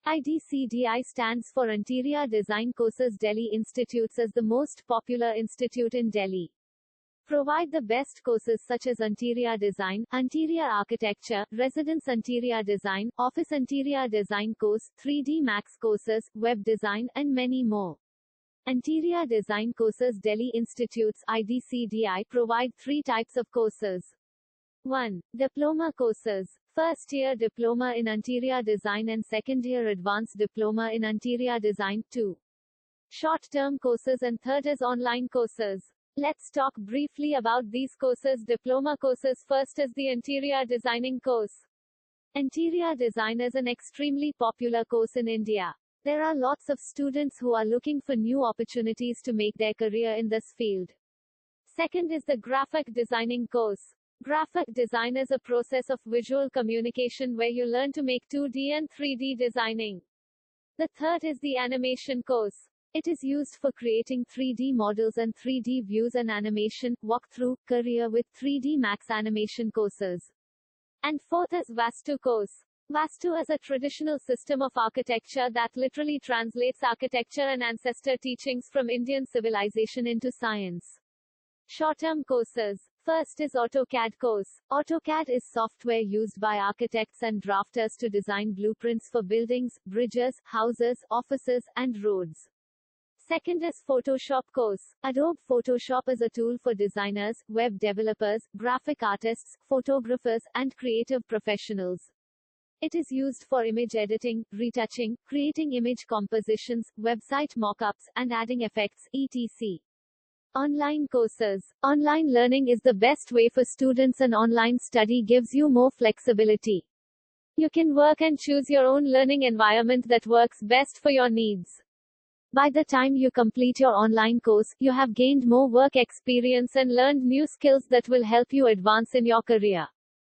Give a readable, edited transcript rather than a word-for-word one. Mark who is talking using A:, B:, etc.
A: IDCDI stands for Interior Design Courses. Delhi Institutes is the most popular institute in Delhi. Provide the best courses such as interior design, interior architecture, residence interior design, office interior design course, 3D Max courses, web design, and many more. Interior Design Courses. Delhi Institutes IDCDI provide 3 types of courses. 1. Diploma courses. First year diploma in interior design and second year advanced diploma in interior design. 2. Short-term courses and third is online courses. Let's talk briefly about these courses. Diploma courses. First is the interior designing course. Interior design is an extremely popular course in India. There are lots of students who are looking for new opportunities to make their career in this field. Second is the graphic designing course. Graphic design is a process of visual communication where you learn to make 2D and 3D designing. The third is the animation course. It is used for creating 3D models and 3D views and animation, walkthrough, career with 3D Max animation courses. And fourth is Vastu course. Vastu is a traditional system of architecture that literally translates architecture and ancestor teachings from Indian civilization into science. Short-term courses. First is AutoCAD course. AutoCAD is software used by architects and drafters to design blueprints for buildings, bridges, houses, offices, and roads. Second is Photoshop course. Adobe Photoshop is a tool for designers, web developers, graphic artists, photographers, and creative professionals. It is used for image editing, retouching, creating image compositions, website mockups, and adding effects, etc. Online courses. Online learning is the best way for students, and online study gives you more flexibility. You can work and choose your own learning environment that works best for your needs. By the time you complete your online course, you have gained more work experience and learned new skills that will help you advance in your career.